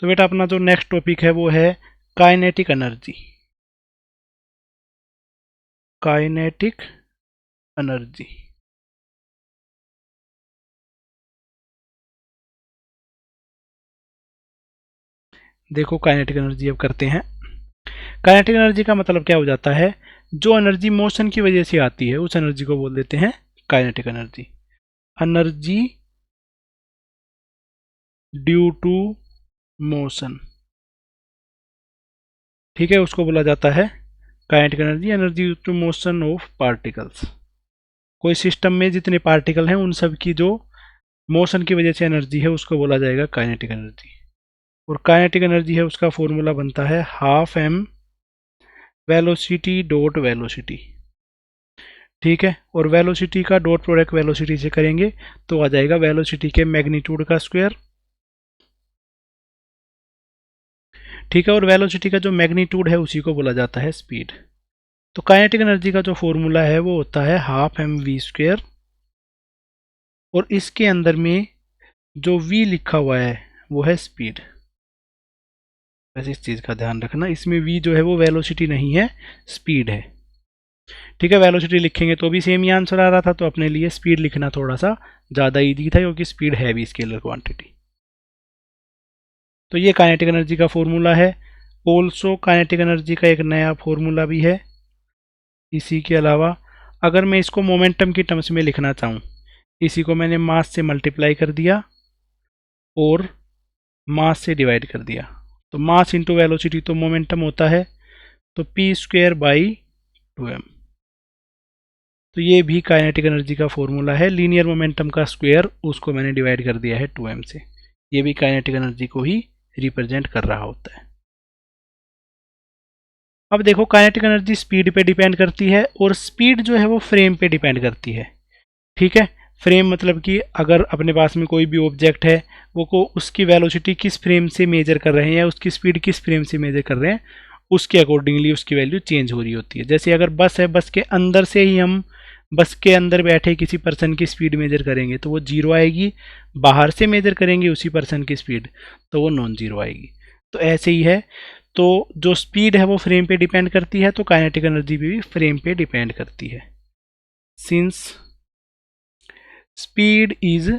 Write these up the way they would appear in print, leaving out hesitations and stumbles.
तो बेटा अपना जो नेक्स्ट टॉपिक है वो है काइनेटिक एनर्जी। Kinetic energy. देखो काइनेटिक एनर्जी अब करते हैं। काइनेटिक एनर्जी का मतलब क्या हो जाता है, जो एनर्जी मोशन की वजह से आती है उस एनर्जी को बोल देते हैं kinetic energy. Energy due to motion, ठीक है, उसको बोला जाता है kinetic energy. Energy due to motion of particles, कोई सिस्टम में जितने पार्टिकल हैं उन सब की जो मोशन की वजह से एनर्जी है उसको बोला जाएगा काइनेटिक एनर्जी। और काइनेटिक एनर्जी है उसका फॉर्मूला बनता है half M velocity dot velocity, ठीक है। और वेलोसिटी का डॉट प्रोडक्ट वेलोसिटी से करेंगे तो आ जाएगा वेलोसिटी के मैग्नीट्यूड का स्क्वायर, ठीक है। और वेलोसिटी का जो मैग्नीट्यूड है उसी को बोला जाता है स्पीड। तो काइनेटिक एनर्जी का जो फॉर्मूला है वो होता है हाफ एम वी स्क्वायर, और इसके अंदर में जो v लिखा हुआ है वो है स्पीड। वैसे इस चीज़ का ध्यान रखना, इसमें v जो है वो वेलोसिटी नहीं है, स्पीड है, ठीक है। वेलोसिटी लिखेंगे तो भी सेम ही आंसर आ रहा था, तो अपने लिए स्पीड लिखना थोड़ा सा ज़्यादा ईजी था क्योंकि स्पीड है भी स्केलर क्वांटिटी। तो ये काइनेटिक एनर्जी का फॉर्मूला है। ऑल्सो काइनेटिक एनर्जी का एक नया फॉर्मूला भी है। इसी के अलावा अगर मैं इसको मोमेंटम की टर्म्स में लिखना चाहूँ, इसी को मैंने मास से मल्टीप्लाई कर दिया और मास से डिवाइड कर दिया, तो मास इंटू वेलोसिटी तो मोमेंटम होता है, तो पी स्क्वेयर बाई 2m। तो ये भी काइनेटिक एनर्जी का फॉर्मूला है। लीनियर मोमेंटम का स्क्वायर उसको मैंने डिवाइड कर दिया है 2m से। ये भी काइनेटिक एनर्जी को ही रिप्रेजेंट कर रहा होता है। अब देखो काइनेटिक एनर्जी स्पीड पे डिपेंड करती है और स्पीड जो है वो फ्रेम पे डिपेंड करती है, ठीक है। फ्रेम मतलब कि अगर अपने पास में कोई भी ऑब्जेक्ट है वो को उसकी वेलोसिटी किस फ्रेम से मेजर कर रहे हैं या उसकी स्पीड किस फ्रेम से मेजर कर रहे हैं, उसके अकॉर्डिंगली उसकी वैल्यू चेंज हो रही होती है। जैसे अगर बस है, बस के अंदर से ही हम बस के अंदर बैठे किसी पर्सन की स्पीड मेजर करेंगे तो वो जीरो आएगी, बाहर से मेजर करेंगे उसी पर्सन की स्पीड तो वो नॉन जीरो आएगी। तो ऐसे ही है, तो जो स्पीड है वो फ्रेम पे डिपेंड करती है, तो काइनेटिक एनर्जी भी फ्रेम पे डिपेंड करती है। Since speed is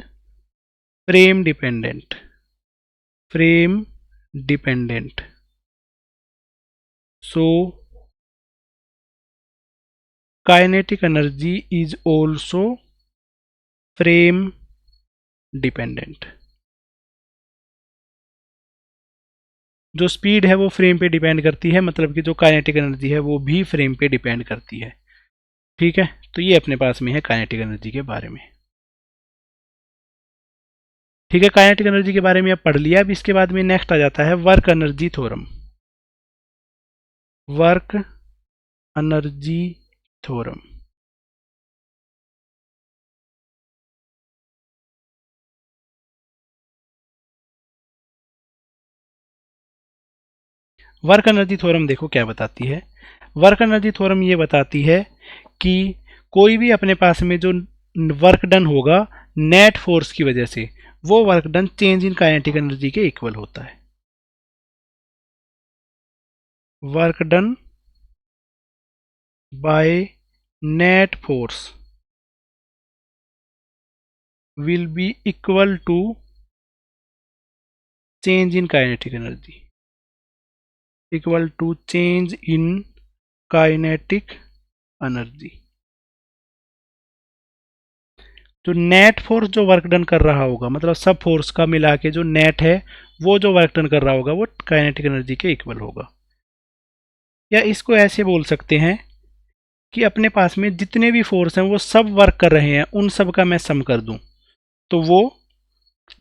frame dependent, frame dependent, so kinetic energy is also frame dependent. जो स्पीड है वो फ्रेम पे डिपेंड करती है, मतलब कि जो काइनेटिक एनर्जी है वो भी फ्रेम पे डिपेंड करती है, ठीक है। तो ये अपने पास में है काइनेटिक एनर्जी के बारे में, ठीक है। काइनेटिक एनर्जी के बारे में अब पढ़ लिया। अब इसके बाद में नेक्स्ट आ जाता है work energy theorem. Work energy theorem. Work energy theorem देखो क्या बताती है। वर्क एनर्जी थ्योरम ये बताती है कि कोई भी अपने पास में जो वर्क डन होगा नेट फोर्स की वजह से, वो work done change in kinetic energy के इक्वल होता है। Work done by net force will be equal to change in kinetic energy, equal to change in kinetic energy. जो नेट फोर्स जो वर्क डन कर रहा होगा, मतलब सब फोर्स का मिला के जो नेट है वो जो वर्क डन कर रहा होगा वो काइनेटिक एनर्जी के इक्वल होगा। या इसको ऐसे बोल सकते हैं कि अपने पास में जितने भी फोर्स हैं वो सब वर्क कर रहे हैं, उन सब का मैं सम कर दूं तो वो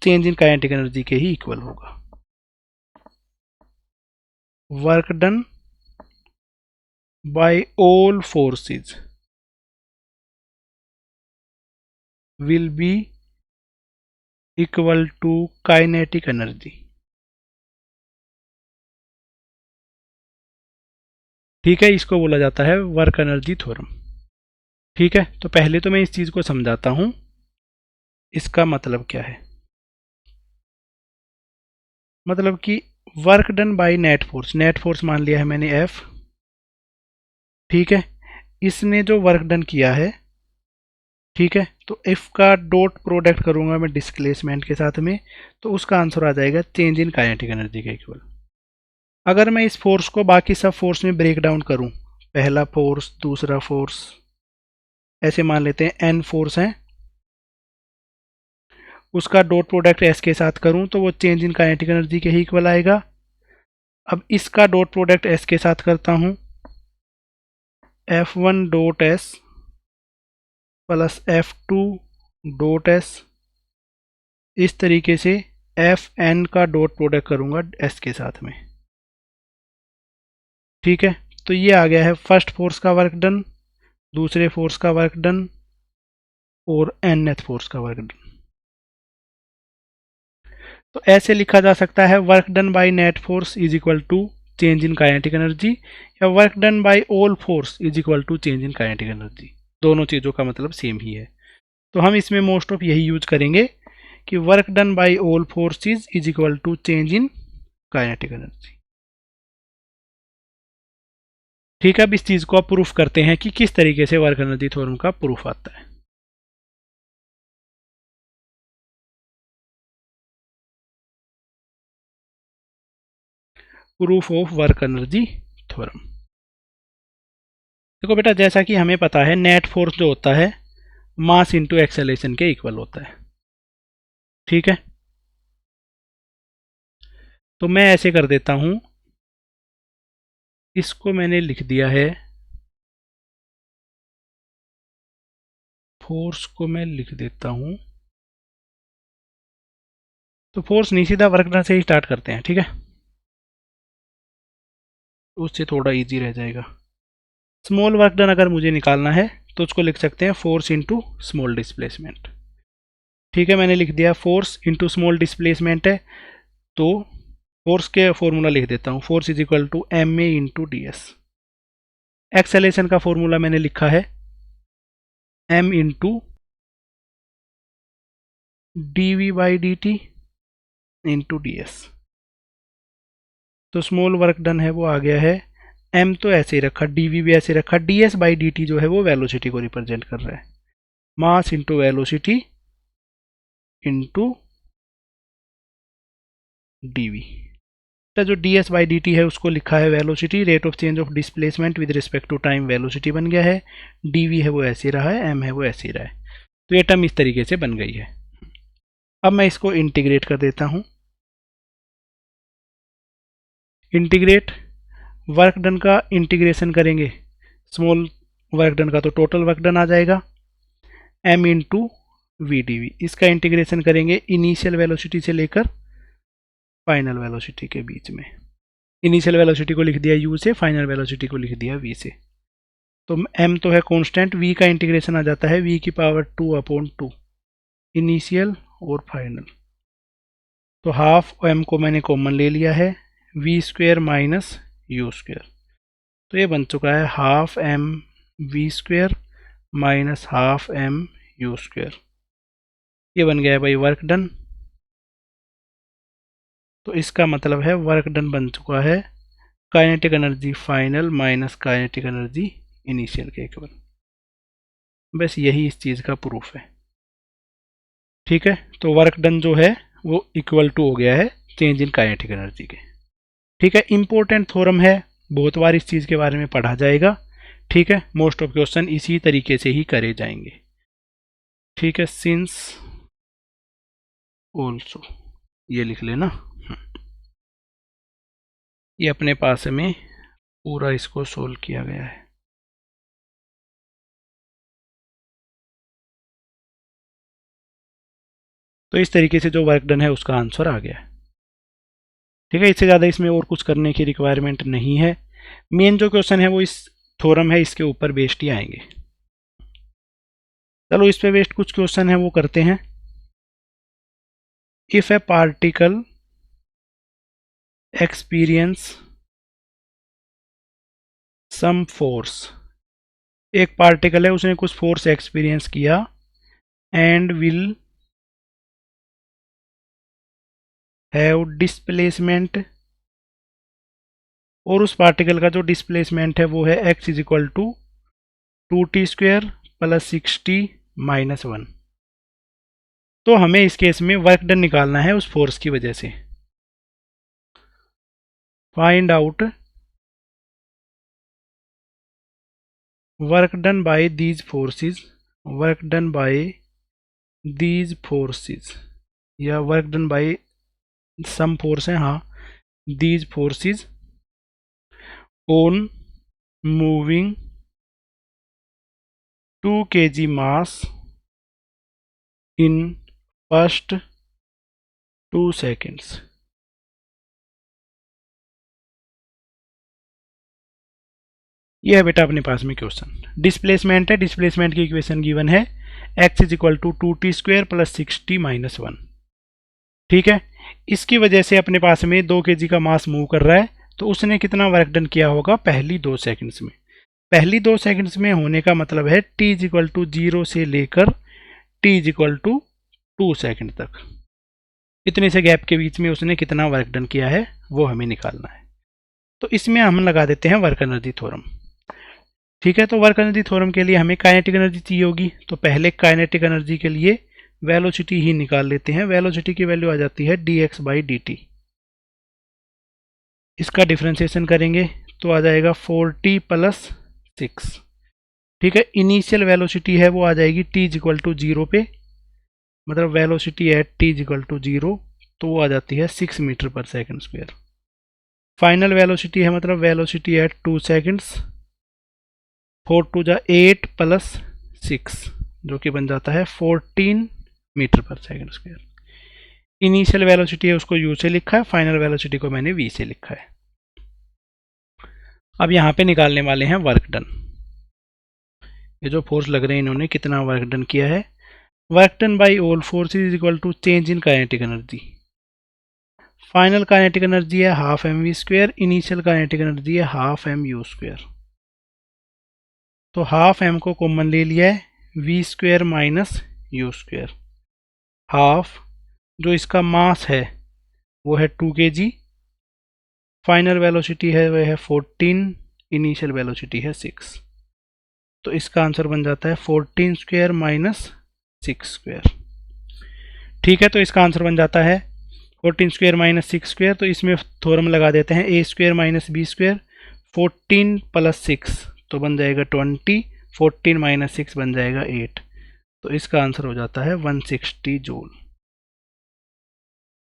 चेंज इन काइनेटिक एनर्जी के ही इक्वल होगा। Work done by all forces will be equal to kinetic energy, ठीक है। इसको बोला जाता है वर्क एनर्जी थ्योरम, ठीक है। तो पहले तो मैं इस चीज को समझाता हूं, इसका मतलब क्या है। मतलब कि work done by net force मान लिया है मैंने F, ठीक है। इसने जो वर्क डन किया है, ठीक है, तो F का डॉट प्रोडक्ट करूंगा मैं डिस्प्लेसमेंट के साथ में, तो उसका आंसर आ जाएगा चेंज इन काइनेटिक एनर्जी के इक्वल। अगर मैं इस फोर्स को बाकी सब फोर्स में ब्रेक डाउन करूं, पहला फोर्स, दूसरा फोर्स, ऐसे मान लेते हैं N फोर्स हैं, उसका डॉट प्रोडक्ट S के साथ करूं तो वो चेंज इन काइनेटिक एनर्जी के ही इक्वल आएगा। अब इसका डॉट प्रोडक्ट S के साथ करता हूं, F1 dot S plus F2 dot S, इस तरीके से Fn का डॉट प्रोडक्ट करूंगा S के साथ में, ठीक है। तो ये आ गया है फर्स्ट फोर्स का वर्क डन, दूसरे फोर्स का वर्क डन और nth फोर्स का वर्क डन। तो ऐसे लिखा जा सकता है work done by net force is equal to change in kinetic energy, या work done by all force is equal to change in kinetic energy. दोनों चीज़ों का मतलब सेम ही है, तो हम इसमें मोस्ट ऑफ यही यूज करेंगे कि work done by all forces is equal to change in kinetic energy. ठीक है, अब इस चीज़ को आप प्रूफ करते हैं कि किस तरीके से वर्क एनर्जी थ्योरम का प्रूफ आता है। Proof of work energy theorem. देखो बेटा, जैसा कि हमें पता है नेट फोर्स जो होता है मास इंटू एक्सेलरेशन के इक्वल होता है, ठीक है। तो मैं ऐसे कर देता हूं, इसको मैंने लिख दिया है, फोर्स को मैं लिख देता हूं, तो फोर्स नहीं, सीधा वर्क डन से ही स्टार्ट करते हैं, ठीक है, उससे थोड़ा इजी रह जाएगा। स्मॉल वर्क डन अगर मुझे निकालना है तो उसको लिख सकते हैं फोर्स इंटू स्मॉल डिस्प्लेसमेंट, ठीक है। मैंने लिख दिया फोर्स इंटू स्मॉल डिस्प्लेसमेंट है, तो फोर्स के फॉर्मूला लिख देता हूँ, force is equal to M A into D S. Acceleration का फॉर्मूला मैंने लिखा है M into D V by D T into D S. तो स्मॉल वर्क डन है वो आ गया है, एम तो ऐसे ही रखा, डी वी भी ऐसे रखा, d s by D t जो है वो वेलोसिटी को रिप्रेजेंट कर रहा है, mass into velocity into D v. जो d s by D t है उसको लिखा है velocity, rate of change of displacement with respect to time velocity बन गया है, डी वी है वो ऐसे रहा है, एम है वो ऐसे रहा है। तो ये टर्म इस तरीके से बन गई है। अब मैं इसको इंटीग्रेट कर देता हूँ, इंटीग्रेट, वर्क डन का इंटीग्रेशन करेंगे स्मॉल वर्क डन का तो टोटल वर्क डन आ जाएगा m into V D V. इसका इंटीग्रेशन करेंगे इनिशियल वेलोसिटी से लेकर फाइनल वेलोसिटी के बीच में, इनिशियल वेलोसिटी को लिख दिया u से, फाइनल वेलोसिटी को लिख दिया v से। तो m तो है कांस्टेंट, v का इंटीग्रेशन आ जाता है v की पावर 2/2 इनिशियल और फाइनल। तो हाफ m को मैंने कॉमन ले लिया है, V square minus you square, तो ये बन चुका है half m V square minus half m U square. ये बन गया है भाई वर्क डन। तो इसका मतलब है वर्क डन बन चुका है kinetic energy final minus kinetic energy initial के इक्वल। बस यही इस चीज़ का प्रूफ है, ठीक है। तो वर्क डन जो है वो इक्वल टू हो गया है चेंज इन काइनेटिक एनर्जी के, ठीक है। इंपॉर्टेंट थ्योरम है, बहुत बार इस चीज़ के बारे में पढ़ा जाएगा, ठीक है। मोस्ट ऑफ क्वेश्चन इसी तरीके से ही करे जाएंगे, ठीक है। सिंस ऑल्सो ये लिख लेना, ये अपने पास में पूरा इसको सोल्व किया गया है। तो इस तरीके से जो वर्क डन है उसका आंसर आ गया है, ठीक है। इससे ज़्यादा इसमें और कुछ करने की रिक्वायरमेंट नहीं है। मेन जो क्वेश्चन है वो इस थ्योरम है इसके ऊपर बेस्ड ही आएंगे। चलो इस पे बेस्ड कुछ क्वेश्चन है वो करते हैं। If a particle experience some force, एक पार्टिकल है उसने कुछ फोर्स एक्सपीरियंस किया एंड विल हैव डिस्प्लेसमेंट, और उस पार्टिकल का जो डिस्प्लेसमेंट है वो है x is equal to 2t² plus 6t minus 1। तो हमें इस केस में वर्क डन निकालना है उस फोर्स की वजह से। Find out work done by these forces, work done by these forces, या work done by some force है, हाँ, these forces on moving 2 kg mass in first 2 seconds। ये है बेटा अपने पास में क्वेश्चन। डिस्प्लेसमेंट है, डिस्प्लेसमेंट की इक्वेशन गिवन है x is equal to 2t² plus 6t minus 1। ठीक है, इसकी वजह से अपने पास में 2 kg का मास मूव कर रहा है, तो उसने कितना वर्क डन किया होगा पहली 2 सेकंड्स में। पहली 2 सेकंड्स में होने का मतलब है t इज इक्वल टू 0 से लेकर t is equal to 2 second तक, इतने से गैप के बीच में उसने कितना वर्क डन किया है वो हमें निकालना है। तो इसमें हम लगा देते हैं वर्क एनर्जी थ्योरम। ठीक है, तो वर्क एनर्जी थ्योरम के लिए हमें काइनेटिक एनर्जी चाहिए होगी, तो पहले काइनेटिक एनर्जी के लिए वेलोसिटी ही निकाल लेते हैं। वेलोसिटी की वैल्यू आ जाती है dx/dt। इसका डिफरेंशिएशन करेंगे तो आ जाएगा 4t प्लस 6। ठीक है, इनिशियल वेलोसिटी है वो आ जाएगी t इज इक्वल टू 0 पे, मतलब velocity at t is equal to 0, तो वो आ जाती है 6 मीटर पर सेकंड स्क्वायर। फाइनल वेलोसिटी है मतलब वेलोसिटी एट 2 सेकंड्स, 4 टू जा 8 प्लस 6, जो कि बन जाता है 14 मीटर पर सेकंड स्क्वायर। इनिशियल वेलोसिटी है उसको u से लिखा है, फाइनल वेलोसिटी को मैंने v से लिखा है। अब यहाँ पे निकालने वाले हैं वर्क डन। ये जो फोर्स लग रहे हैं इन्होंने कितना वर्क डन किया है। Work done by all forces is equal to change in kinetic energy. Final kinetic energy है half mv², initial kinetic energy है हाफ mu²। तो हाफ m को कॉमन ले लिया है, v² माइनस u²। हाफ जो इसका मास है वो है 2 kg, फाइनल वेलोसिटी है वह है 14, इनिशियल वेलोसिटी है 6। तो इसका आंसर बन जाता है 14² माइनस 6²। ठीक है, तो इसका आंसर बन जाता है 14² माइनस 6²। तो इसमें थ्योरम लगा देते हैं a² माइनस b², 14 प्लस 6 तो बन जाएगा 20, 14 माइनस 6 बन जाएगा 8। तो इसका आंसर हो जाता है 160 जूल।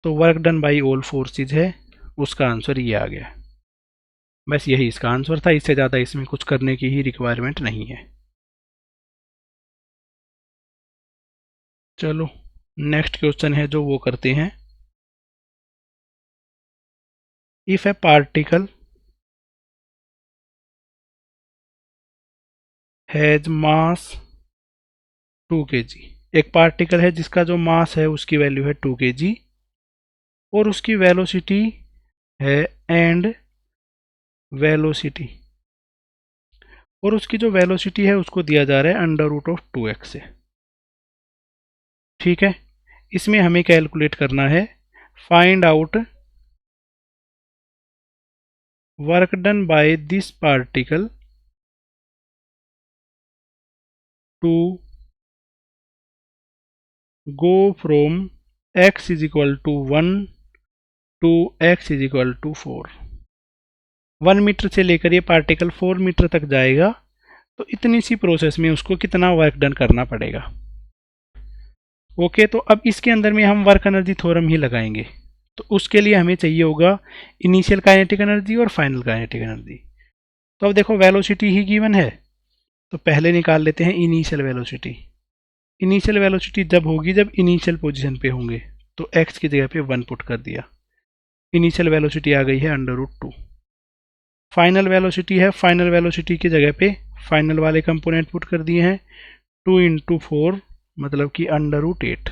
तो work done by all forces है, उसका आंसर ये आ गया। बस यही इसका आंसर था, इससे ज़्यादा इसमें कुछ करने की ही रिक्वायरमेंट नहीं है। चलो नेक्स्ट क्वेश्चन है जो वो करते हैं। If a particle has mass 2 kg, एक पार्टिकल है जिसका जो मास है उसकी वैल्यू है 2 kg, और उसकी वेलोसिटी है एंड वेलोसिटी, और उसकी जो वेलोसिटी है उसको दिया जा रहा है √2x से। ठीक है, इसमें हमें कैलकुलेट करना है find out work done by this particle to go from x is equal to 1 to x is equal to 4। 1 metre से लेकर ये पार्टिकल 4 मीटर तक जाएगा, तो इतनी सी प्रोसेस में उसको कितना वर्क डन करना पड़ेगा। ओके, तो अब इसके अंदर में हम वर्क एनर्जी थ्योरम ही लगाएंगे। तो उसके लिए हमें चाहिए होगा इनिशियल काइनेटिक एनर्जी और फाइनल काइनेटिक एनर्जी। तो अब देखो वेलोसिटी ही गिवन है, तो पहले निकाल लेते हैं इनिशियल वेलोसिटी। इनिशियल वेलोसिटी जब होगी जब इनिशियल पोजीशन पे होंगे, तो x की जगह पे 1 पुट कर दिया, इनिशियल वेलोसिटी आ गई है √2। फाइनल वेलोसिटी है, फाइनल वेलोसिटी की जगह पे फाइनल वाले कंपोनेंट पुट कर दिए हैं, 2 × 4 मतलब कि √8।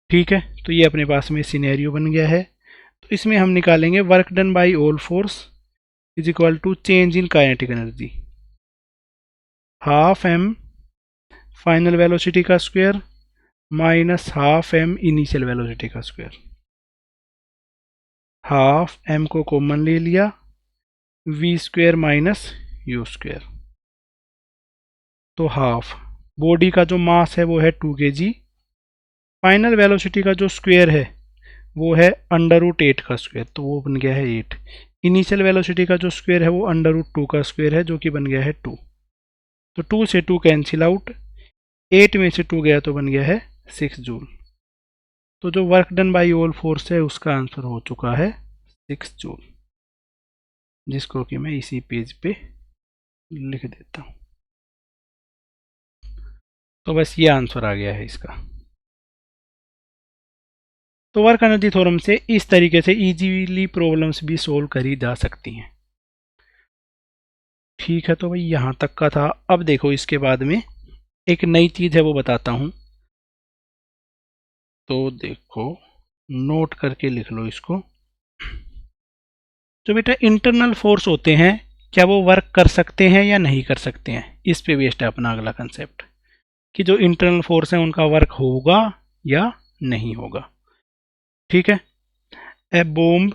ठीक है, तो ये अपने पास में सिनेरियो बन गया है। तो इसमें हम निकालेंगे work done by all force is equal to change in kinetic energy, half m final velocity का square minus half m initial velocity का स्क्वायर। हाफ m को कॉमन ले लिया, v square minus you square, तो half. Body का जो मास है वो है 2 kg, फाइनल वेलोसिटी का जो स्क्वेयर है वो है √8 का स्क्वेयर, तो वो बन गया है 8। इनिशियल वेलोसिटी का जो स्क्वेयर है वो √2 का स्क्वेयर है, जो कि बन गया है 2। तो 2 से 2 कैंसिल आउट, 8 में से 2 गया तो बन गया है 6 जूल। तो जो work done by all force है उसका आंसर हो चुका है 6 जूल, जिसको कि मैं इसी पेज पे लिख देता हूँ। तो बस ये आंसर आ गया है इसका। तो वर्क एनर्जी थ्योरम से इस तरीके से इजीली प्रॉब्लम्स भी सोल्व करी जा सकती हैं। ठीक है, तो भाई यहाँ तक का था। अब देखो इसके बाद में एक नई चीज़ है वो बताता हूँ, तो देखो नोट करके लिख लो इसको। जो बेटा इंटरनल फोर्स होते हैं, क्या वो वर्क कर सकते हैं या नहीं कर सकते हैं, इस पे बेस्ड है अपना अगला कंसेप्ट, कि जो इंटरनल फोर्स है उनका वर्क होगा या नहीं होगा। ठीक है, a bomb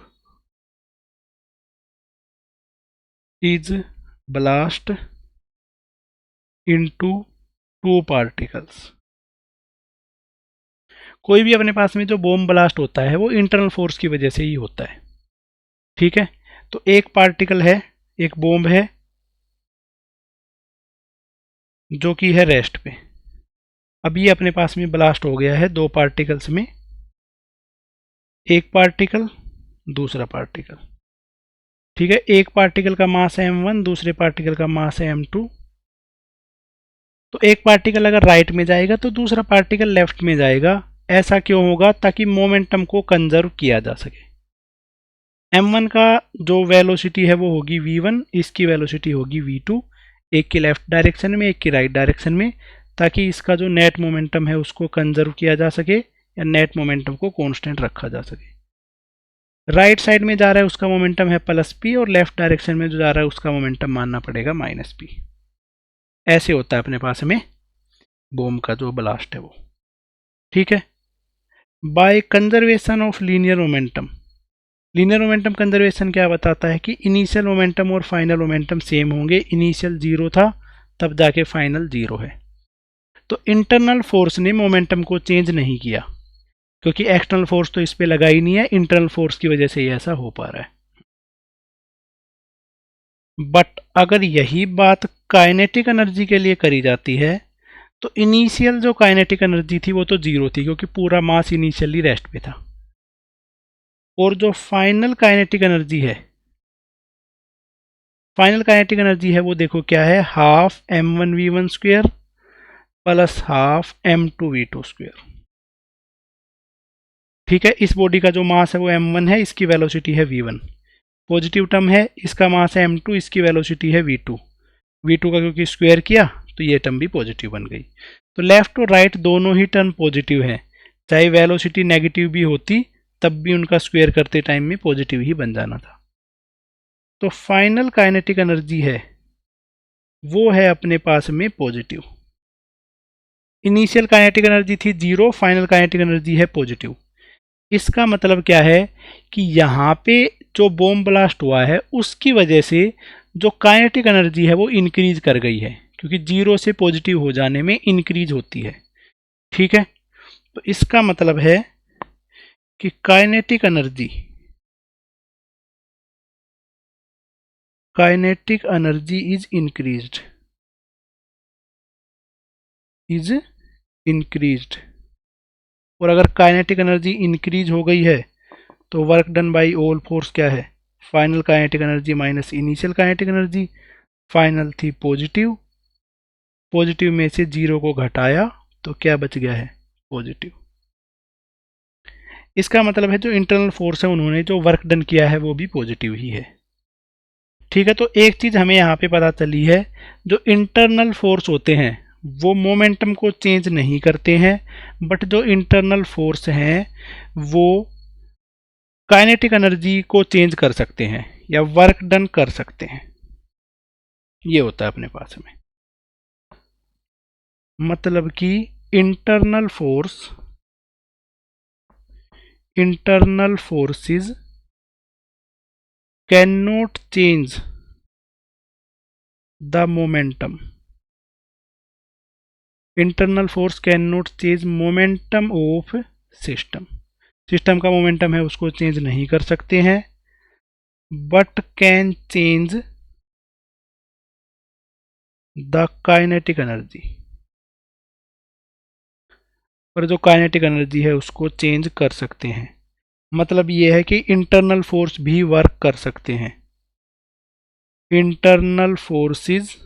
is blast into 2 particles. कोई भी अपने पास में जो बॉम्ब ब्लास्ट होता है वो इंटरनल फोर्स की वजह से ही होता है। ठीक है, तो एक पार्टिकल है, एक बॉम्ब है जो कि है रेस्ट पे। अब ये अपने पास में ब्लास्ट हो गया है 2 पार्टिकल्स में, एक पार्टिकल दूसरा पार्टिकल। ठीक है, एक पार्टिकल का मास है m1, दूसरे पार्टिकल का मास है m2। तो एक पार्टिकल अगर राइट में जाएगा तो दूसरा पार्टिकल लेफ्ट में जाएगा। ऐसा क्यों होगा? ताकि मोमेंटम को कंजर्व किया जा सके। m1 का जो वेलोसिटी है वो होगी v1, इसकी वेलोसिटी होगी v2, एक की लेफ्ट डायरेक्शन में एक की राइट डायरेक्शन में, ताकि इसका जो नेट मोमेंटम है उसको कंजर्व किया जा सके या नेट मोमेंटम को कांस्टेंट रखा जा सके। राइट साइड में जा रहा है उसका मोमेंटम है +p, और लेफ्ट डायरेक्शन में जो जा रहा है उसका मोमेंटम मानना पड़ेगा -p। ऐसे होता है अपने पास में बॉम्ब का जो ब्लास्ट है वो। ठीक है, by conservation of linear momentum. Linear momentum conservation क्या बताता है कि इनिशियल मोमेंटम और फाइनल मोमेंटम सेम होंगे। इनिशियल 0 था तब जाके फाइनल 0 है। तो इंटरनल फोर्स ने मोमेंटम को चेंज नहीं किया, क्योंकि एक्सटर्नल फोर्स तो इस पे लगा ही नहीं है, इंटरनल फोर्स की वजह से ही ऐसा हो पा रहा है। बट अगर यही बात काइनेटिक एनर्जी के लिए करी जाती है तो इनिशियल जो काइनेटिक एनर्जी थी वो तो 0 थी, क्योंकि पूरा मास इनिशियली रेस्ट पे था। और जो फाइनल काइनेटिक एनर्जी है, फाइनल काइनेटिक एनर्जी है वो देखो क्या है, half m1v1 square plus half m2v2 square. ठीक है, इस बॉडी का जो मास है वो m1 है, इसकी वेलोसिटी है v1। पॉजिटिव टर्म है, इसका मास है m2, इसकी वेलोसिटी है v2। v2 का क्योंकि स्क्वायर किया तो ये टर्म भी पॉजिटिव बन गई। तो लेफ्ट और राइट दोनों ही टर्म पॉजिटिव हैं, चाहे वेलोसिटी नेगेटिव भी होती तब भी उनका स्क्वायर करते टाइम में पॉजिटिव ही बन जाना था। तो फाइनल काइनेटिक एनर्जी है वो है अपने पास में पॉजिटिव। इनिशियल काइनेटिक एनर्जी थी 0, फाइनल काइनेटिक एनर्जी है पॉजिटिव। इसका मतलब क्या है कि यहाँ पे जो बॉम्ब ब्लास्ट हुआ है उसकी वजह से जो काइनेटिक एनर्जी है वो इंक्रीज कर गई है, क्योंकि 0 से पॉजिटिव हो जाने में इंक्रीज होती है। ठीक है, तो इसका मतलब है कि काइनेटिक एनर्जी इज इंक्रीज्ड। और अगर काइनेटिक एनर्जी इंक्रीज हो गई है तो work done by all force क्या है, final kinetic energy minus initial kinetic energy. Final थी पॉजिटिव, पॉजिटिव में से 0 को घटाया तो क्या बच गया है, पॉजिटिव। इसका मतलब है जो इंटरनल फोर्स है उन्होंने जो वर्क डन किया है वो भी पॉजिटिव ही है। ठीक है, तो एक चीज हमें यहाँ पे पता चली है, जो इंटरनल फोर्स होते हैं वो मोमेंटम को चेंज नहीं करते हैं, बट जो इंटरनल फोर्स हैं वो काइनेटिक एनर्जी को चेंज कर सकते हैं या वर्क डन कर सकते हैं। ये होता है अपने पास में, मतलब कि internal forces can not change the momentum, internal force can not change momentum of system, system का मोमेंटम है उसको चेंज नहीं कर सकते हैं, but can change the kinetic energy, पर जो काइनेटिक एनर्जी है उसको चेंज कर सकते हैं। मतलब ये है कि इंटरनल फोर्स भी वर्क कर सकते हैं, internal forces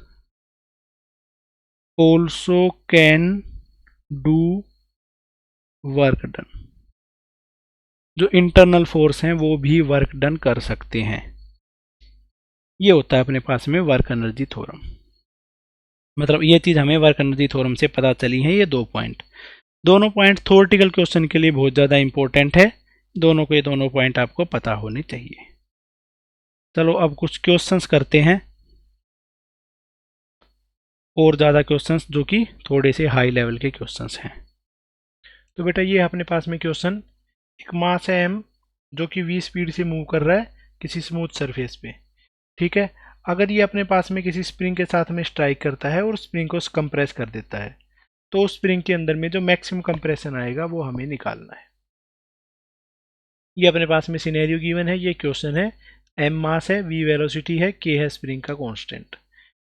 also can do work done, जो इंटरनल फोर्स हैं वो भी वर्क डन कर सकते हैं। ये होता है अपने पास में वर्क एनर्जी थ्योरम। मतलब ये चीज़ हमें वर्क एनर्जी थ्योरम से पता चली है, ये दो पॉइंट, दोनों पॉइंट थ्योरेटिकल क्वेश्चन के लिए बहुत ज़्यादा इंपॉर्टेंट है, दोनों के दोनों पॉइंट आपको पता होने चाहिए। चलो अब कुछ क्वेश्चंस करते हैं, और ज़्यादा क्वेश्चंस जो कि थोड़े से हाई लेवल के क्वेश्चंस हैं। तो बेटा ये अपने पास में क्वेश्चन, एक मास है m जो कि v स्पीड से मूव कर रहा है किसी स्मूथ सरफेस पे, ठीक है। अगर ये अपने पास में किसी स्प्रिंग के साथ में स्ट्राइक करता है और स्प्रिंग को कंप्रेस कर देता है, तो उस स्प्रिंग के अंदर में जो मैक्सिमम कंप्रेशन आएगा वो हमें निकालना है। ये अपने पास में सिनेरियो गिवन है, ये क्वेश्चन है, m मास है, v वेलोसिटी है, k है स्प्रिंग का कांस्टेंट,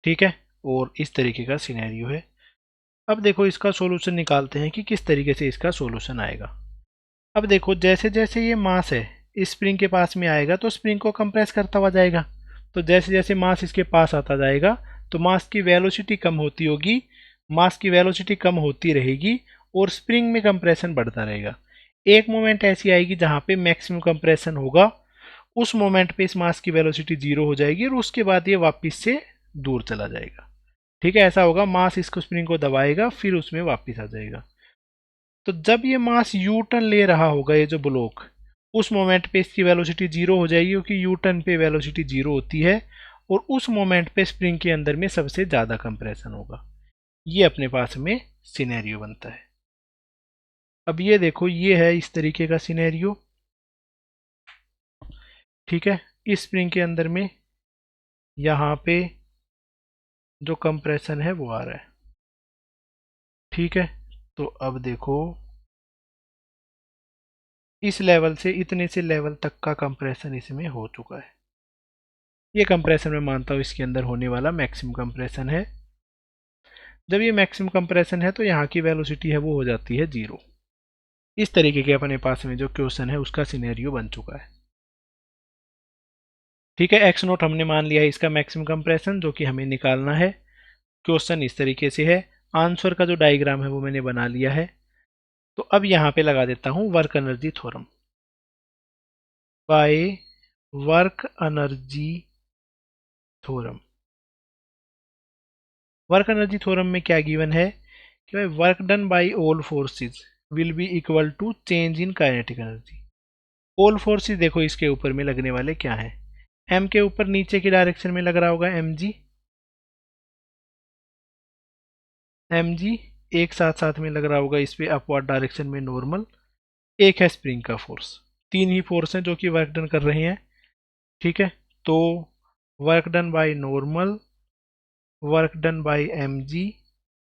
ठीक है, और इस तरीके का सिनेरियो है। अब देखो इसका सॉल्यूशन निकालते हैं कि किस तरीके से इसका सॉल्यूशन आएगा। अब देखो जैसे जैसे ये मास है इस स्प्रिंग के पास में आएगा तो स्प्रिंग को कंप्रेस करता हुआ जाएगा, तो जैसे जैसे मास इसके पास आता जाएगा तो मास की वेलोसिटी कम होती होगी, मास की वेलोसिटी कम होती रहेगी और स्प्रिंग में कंप्रेशन बढ़ता रहेगा। एक मोमेंट ऐसी आएगी जहां पे मैक्सिमम कंप्रेशन होगा, उस मोमेंट पे इस मास की वेलोसिटी जीरो हो जाएगी और उसके बाद ये वापस से दूर चला जाएगा, ठीक है। ऐसा होगा, मास इसको स्प्रिंग को दबाएगा फिर उसमें वापस आ जाएगा। तो जब ये मास यू टर्न ले रहा होगा ये जो ब्लॉक, उस मोमेंट पे इसकी वेलोसिटी जीरो हो जाएगी, क्योंकि यू टर्न पे वेलोसिटी जीरो होती है, और उस मोमेंट पे स्प्रिंग के अंदर में सबसे ज़्यादा कंप्रेशन होगा। ये अपने पास में सिनेरियो बनता है। अब ये देखो ये है इस तरीके का सिनेरियो, ठीक है। इस स्प्रिंग के अंदर में यहाँ पे जो कंप्रेशन है वो आ रहा है, ठीक है। तो अब देखो इस लेवल से इतने से लेवल तक का कंप्रेशन इसमें हो चुका है। ये कंप्रेशन मैं मानता हूँ इसके अंदर होने वाला मैक्सिमम कंप्रेशन है। जब ये मैक्सिमम कंप्रेशन है तो यहाँ की वेलोसिटी है वो हो जाती है जीरो। इस तरीके के अपने पास में जो क्वेश्चन है उसका सिनेरियो बन चुका है, ठीक है। एक्स नोट हमने मान लिया है इसका मैक्सिमम कंप्रेशन जो कि हमें निकालना है। क्वेश्चन इस तरीके से है, आंसर का जो डायग्राम है वो मैंने बना लिया है। तो अब यहाँ पे लगा देता हूँ work energy theorem, by work energy theorem. Work energy theorem में क्या गिवन है कि भाई work done by all forces will be equal to change in kinetic energy. All forces देखो इसके ऊपर में लगने वाले क्या है, एम के ऊपर नीचे की डायरेक्शन में लग रहा होगा एम जी, एम जी एक साथ साथ में लग रहा होगा इस पे अपवर्ड डायरेक्शन में नॉर्मल, एक है स्प्रिंग का फोर्स, तीन ही फोर्स हैं जो कि वर्क डन कर रहे हैं, ठीक है। तो work done by normal, work done by M G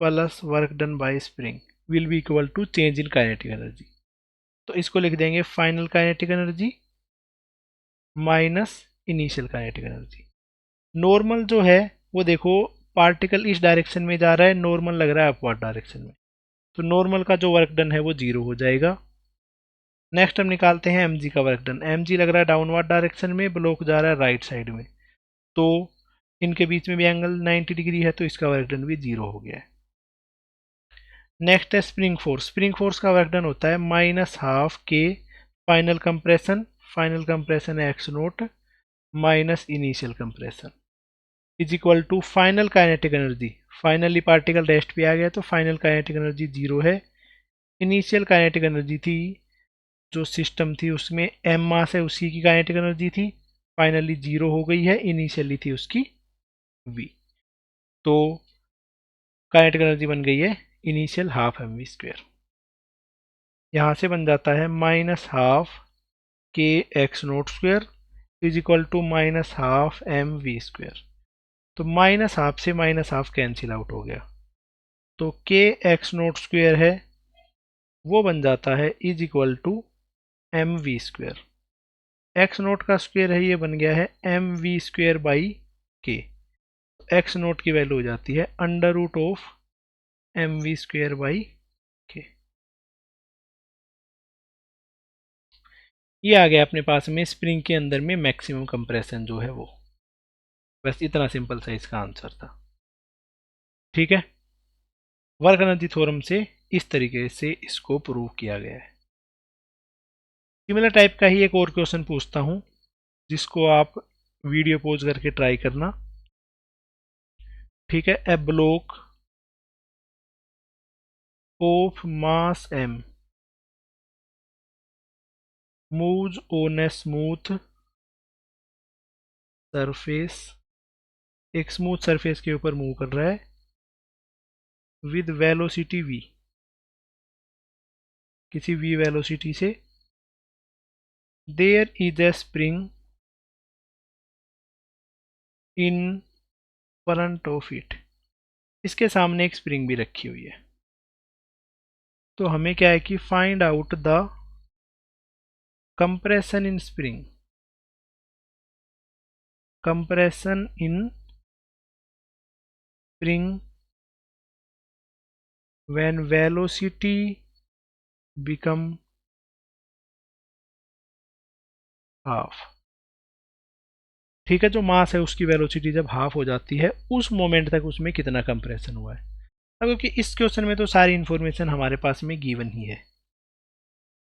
plus work done by spring will be equal to change in kinetic energy. तो इसको लिख देंगे final kinetic energy minus initial kinetic energy. Normal जो है वो देखो पार्टिकल इस direction में जा रहा है, नॉर्मल लग रहा है अपवर्ड डायरेक्शन में, तो नॉर्मल का जो वर्क डन है वो जीरो हो जाएगा। नेक्स्ट हम निकालते हैं एम का वर्क डन, एम लग रहा है डाउनवर्ड डायरेक्शन में, ब्लॉक जा रहा है राइट साइड में, तो इनके बीच में भी एंगल 90 डिग्री है तो इसका वर्क डन भी जीरो हो गया है। नेक्स्ट है स्प्रिंग फोर्स, स्प्रिंग फोर्स का वर्क डन होता है minus half K final compression, final compression है X naught minus initial compression is equal to final kinetic energy, finally particle rest पे आ गया तो फाइनल काइनेटिक एनर्जी जीरो है। Initial kinetic energy थी जो सिस्टम थी उसमें एम मास है उसी की काइनेटिक एनर्जी थी, फाइनली जीरो हो गई है, इनिशियली थी उसकी वी, तो काइनेटिक एनर्जी बन गई है initial half M V square. यहाँ से बन जाता है minus half K X naught square is equal to -12 mv²। तो -12 से -12 कैंसिल आउट हो गया, तो k x0² है वो बन जाता है is equal to mv²। x0 का स्क्वायर है ये बन गया है mv²/k। x0 की वैल्यू हो जाती है √mv²/k। ये आ गया अपने पास में स्प्रिंग के अंदर में मैक्सिमम कंप्रेशन जो है वो। बस इतना सिंपल सा इसका आंसर था। ठीक है, वर्क एनर्जी थ्योरम से इस तरीके से इसको प्रूव किया गया है। सिमिलर टाइप का ही एक और क्वेश्चन पूछता हूं जिसको आप वीडियो पॉज करके ट्राई करना। ठीक है, a block of mass m moves on a smooth surface, एक स्मूथ सरफेस के ऊपर मूव कर रहा है विद वेलोसिटी v, किसी v वेलोसिटी से। There is a spring in front of it, इसके सामने एक स्प्रिंग भी रखी हुई है। तो हमें क्या है कि find out the compression in spring, compression in spring when velocity become half. ठीक है, जो मास है उसकी वेलोसिटी जब हाफ हो जाती है उस मोमेंट तक उसमें कितना कंप्रेशन हुआ है। अब क्योंकि इस क्वेश्चन में तो सारी इन्फॉर्मेशन हमारे पास में गिवन ही है,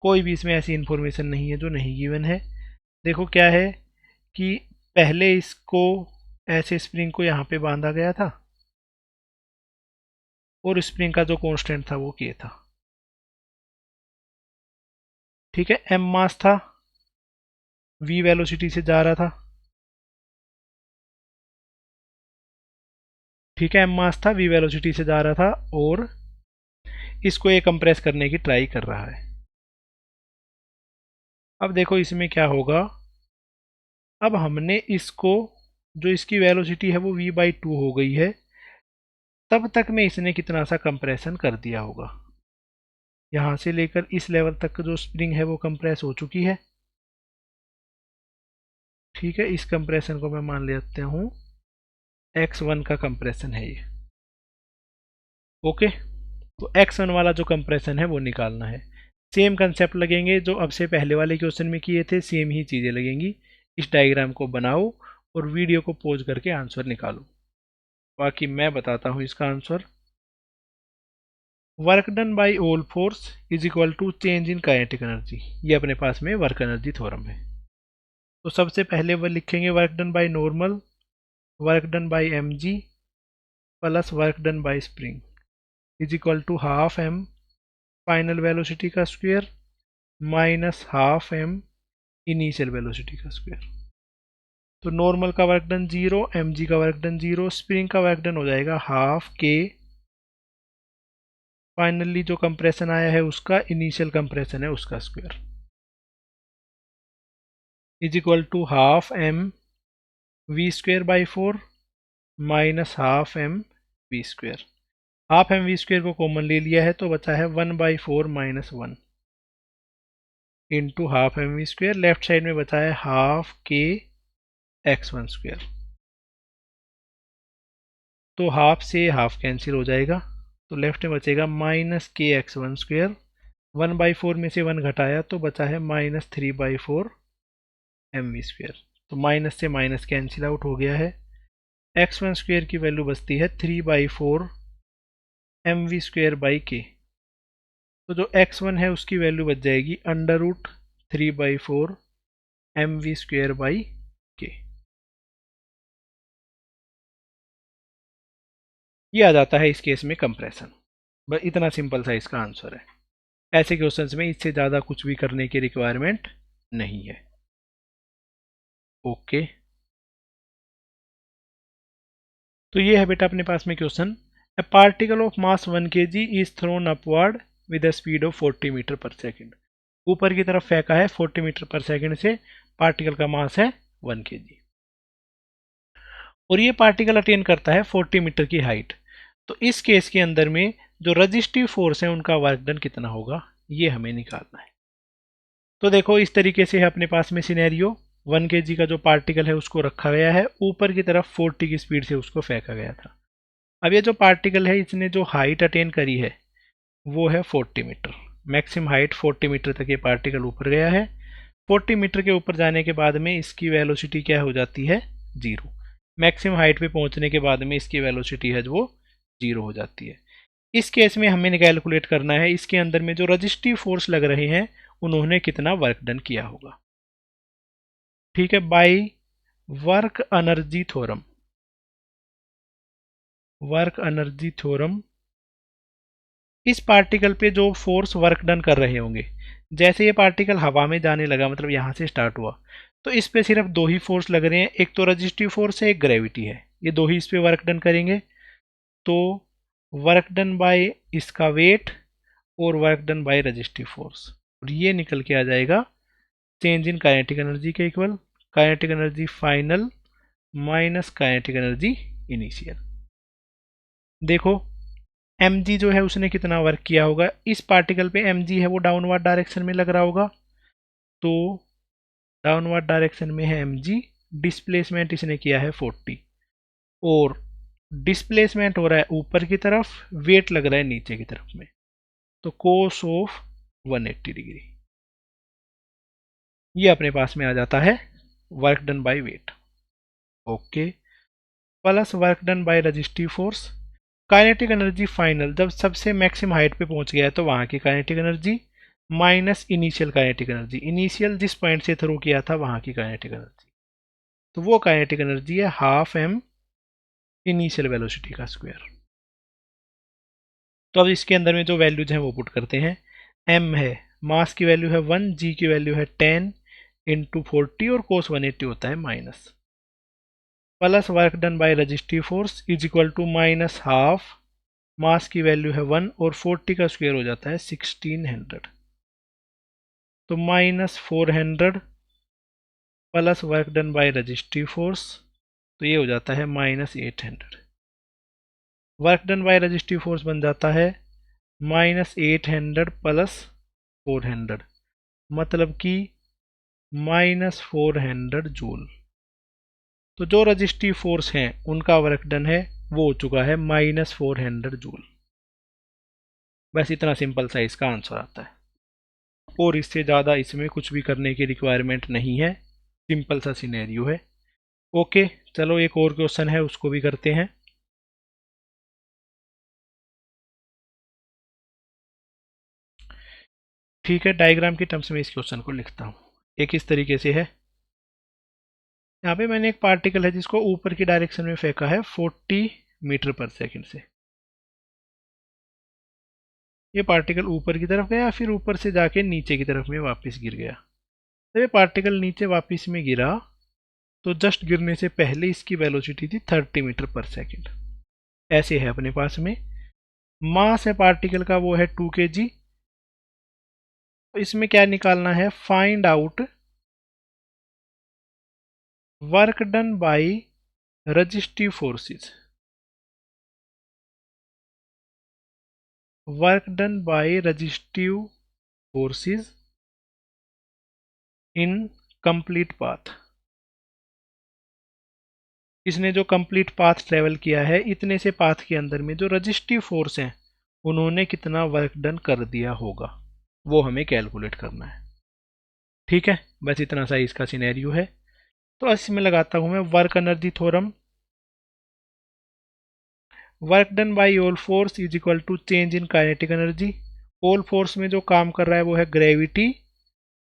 कोई भी इसमें ऐसी इन्फॉर्मेशन नहीं है जो नहीं गिवन है। देखो क्या है कि पहले इसको ऐसे स्प्रिंग को यहाँ पे बांधा गया था और स्प्रिंग का जो कांस्टेंट था वो के था। ठीक है, एम मास था, वी वेलोसिटी से जा रहा था। ठीक है, एम मास था, वी वेलोसिटी से जा रहा था और इसको ये कंप्रेस करने की ट्राई कर रहा है। अब देखो इसमें क्या होगा, अब हमने इसको, जो इसकी वेलोसिटी है वो v/2 हो गई है, तब तक में इसने कितना सा कंप्रेशन कर दिया होगा। यहाँ से लेकर इस लेवल तक जो स्प्रिंग है वो कंप्रेस हो चुकी है। ठीक है, इस कंप्रेशन को मैं मान लेते हूँ x1 का कंप्रेशन है ये। ओके, तो x1 वाला जो कंप्रेशन है वो निकालना है। सेम कंसेप्ट लगेंगे जो अब से पहले वाले क्वेश्चन में किए थे, सेम ही चीज़ें लगेंगी। इस डायग्राम को बनाओ और वीडियो को पॉज करके आंसर निकालो, बाकी मैं बताता हूँ इसका answer. Work done by all force is equal to change in kinetic energy, ये अपने पास में वर्क एनर्जी थ्योरम है। तो सबसे पहले वो लिखेंगे work done by normal, work done by mg plus work done by spring is equal to half m final velocity का square minus half m initial velocity का स्क्वायर। तो नॉर्मल का वर्क डन 0, mg का work done 0, spring का work done हो जाएगा half k, finally जो compression आया है उसका इनिशियल कंप्रेशन है उसका square is equal to half m v²/4 minus half m v²। Half m v² को कॉमन ले लिया है तो बचा है 1/4 minus 1 into half m v²। Left side में बचा है हाफ k x1²। तो हाफ से हाफ कैंसिल हो जाएगा, तो लेफ्ट में बचेगा माइनस के x1²। 1/4 में से 1 घटाया तो बचा है माइनस 3/4 mv²। तो माइनस से माइनस कैंसिल आउट हो गया है। x1² की वैल्यू बचती है 3/4 mv²/k। तो जो x1 है उसकी वैल्यू बच जाएगी √3/4 mv²/k। ये आ जाता है इस केस में कंप्रेशन। बस इतना सिंपल सा इसका आंसर है। ऐसे क्वेश्चंस में इससे ज़्यादा कुछ भी करने की रिक्वायरमेंट नहीं है। ओके, तो ये है बेटा अपने पास में question. A particle of mass 1 kg is thrown upward with a speed of 40 metre पर सेकेंड। ऊपर की तरफ फेंका है 40 मीटर पर सेकेंड से, पार्टिकल का मास है 1 kg। और ये पार्टिकल अटेन करता है 40 मीटर की हाइट। तो इस केस के अंदर में जो रजिस्टिव फोर्स है उनका वर्क डन कितना होगा, ये हमें निकालना है। तो देखो इस तरीके से है अपने पास में सिनेरियो। 1 kg का जो पार्टिकल है उसको रखा गया है, ऊपर की तरफ 40 की स्पीड से उसको फेंका गया था। अब ये जो पार्टिकल है इसने जो हाइट अटेन करी है वो है 40 मीटर। मैक्सिमम हाइट 40 मीटर तक ये पार्टिकल ऊपर गया है। 40 मीटर के ऊपर जाने के बाद में इसकी वेलोसिटी क्या हो जाती है, 0। मैक्सिमम हाइट पे पहुंचने के बाद में इसकी वेलोसिटी है जो वो 0 हो जाती है। इस केस में हमें कैलकुलेट करना है इसके अंदर में जो रजिस्टिव फोर्स लग रहे हैं उन्होंने कितना वर्क डन किया होगा। ठीक है, bye work energy theorem, work energy theorem इस पार्टिकल पे जो फोर्स वर्क डन कर रहे होंगे, जैसे ये पार्टिकल हवा में जाने लगा, मतलब यहाँ से स्टार्ट हुआ, तो इस पे सिर्फ दो ही फोर्स लग रहे हैं, एक तो रजिस्टिव फोर्स है, एक ग्रेविटी है। ये दो ही इस पे वर्क डन करेंगे। तो वर्क डन बाय इसका वेट और work done by resistive force, और ये निकल के आ जाएगा चेंज इन काइनेटिक एनर्जी के equal kinetic energy final minus kinetic energy initial. देखो mg जो है उसने कितना वर्क किया होगा, इस पार्टिकल पे mg है वो डाउनवर्ड डायरेक्शन में लग रहा होगा, तो डाउनवर्ड डायरेक्शन में है mg। डिस्प्लेसमेंट इसने किया है 40 और डिस्प्लेसमेंट हो रहा है ऊपर की तरफ, वेट लग रहा है नीचे की तरफ में, तो कोस ऑफ 180 डिग्री ये अपने पास में आ जाता है work done by weight. Okay, plus work done by resistive force. Kinetic energy final, जब सबसे मैक्सिमम हाइट पे पहुंच गया है तो वहां की kinetic energy minus initial kinetic energy, initial जिस पॉइंट से थ्रो किया था वहां की काइनेटिक एनर्जी, तो वो काइनेटिक एनर्जी है हाफ एम इनिशियल वेलोसिटी का स्क्वायर। तो अब इसके अंदर में जो वैल्यूज हैं वो पुट करते हैं। m है, मास की वैल्यू है 1, g की वैल्यू है 10 इंटू 40 और कोस 180 होता है minus, plus work done by resistive force is equal to minus half, mass की वैल्यू है 1 और 40 का स्क्वायर हो जाता है 1600, तो minus 400 plus work done by resistive force, तो ये हो जाता है minus 800। Work done by resistive force बन जाता है माइनस 800 प्लस 400, मतलब कि माइनस 400 जूल। तो जो रजिस्टिव फोर्स हैं उनका वर्क डन है वो हो चुका है माइनस 400 जूल। बस इतना सिंपल सा इसका आंसर आता है, और इससे ज़्यादा इसमें कुछ भी करने की रिक्वायरमेंट नहीं है, सिंपल सा सिनेरियो है। ओके, चलो एक और क्वेश्चन है उसको भी करते हैं। ठीक है, डायग्राम के टर्म्स में इस क्वेश्चन को लिखता हूँ। एक इस तरीके से है, यहाँ पे मैंने एक पार्टिकल है जिसको ऊपर की डायरेक्शन में फेंका है 40 मीटर पर सेकंड से। ये पार्टिकल ऊपर की तरफ गया, फिर ऊपर से जाके नीचे की तरफ में वापस गिर गया। तो ये पार्टिकल नीचे वापस में गिरा, तो जस्ट गिरने से पहले इसकी वेलोसिटी थी 30 मीटर पर सेकंड। ऐसे है अपने पास में। मास है पार्टिकल का वो है 2 kg। तो इसमें क्या निकालना है, find out work done by resistive forces, work done by resistive forces in complete path. इसने जो कंप्लीट पाथ ट्रेवल किया है, इतने से पाथ के अंदर में जो रजिस्टिव फोर्स हैं उन्होंने कितना वर्क डन कर दिया होगा, वो हमें कैलकुलेट करना है। ठीक है, बस इतना सा इसका सिनेरियो है। तो इसमें लगाता हूं मैं work energy theorem. Work done by all force is equal to change in kinetic energy. All force में जो काम कर रहा है वो है gravity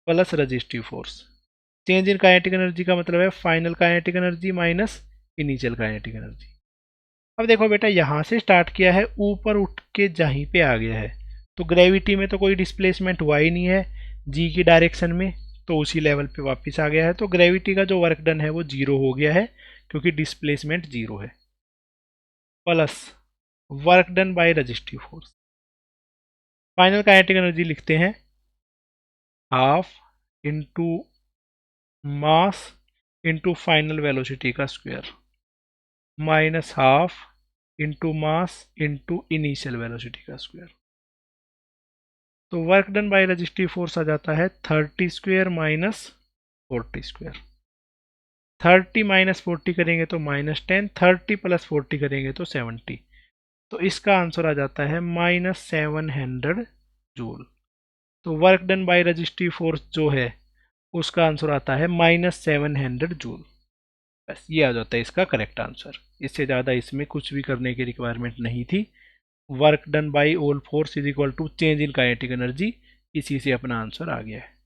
plus resistive force. Change in kinetic energy का मतलब है final kinetic energy minus initial kinetic energy. अब देखो बेटा, यहाँ से स्टार्ट किया है, ऊपर उठ के जहीं पे आ गया है, तो ग्रेविटी में तो कोई डिस्प्लेसमेंट हुआ ही नहीं है जी की डायरेक्शन में, तो उसी लेवल पे वापस आ गया है। तो ग्रेविटी का जो वर्क डन है वो जीरो हो गया है क्योंकि डिस्प्लेसमेंट जीरो है, plus work done by resistive force. Final kinetic energy लिखते हैं half into mass into final velocity का square minus half into mass into initial velocity का स्क्वायर। तो work done by resistive force आ जाता है 30 square minus 40 square. 30 minus 40 करेंगे तो -10, 30 प्लस 40 करेंगे तो 70। तो इसका आंसर आ जाता है -700 जूल। तो work done by resistive force जो है उसका आंसर आता है -700 जूल। बस ये आ जाता है इसका करेक्ट आंसर। इससे ज़्यादा इसमें कुछ भी करने की रिक्वायरमेंट नहीं थी। Work done by all force is equal to change in kinetic energy, इसी से अपना आंसर आ गया है।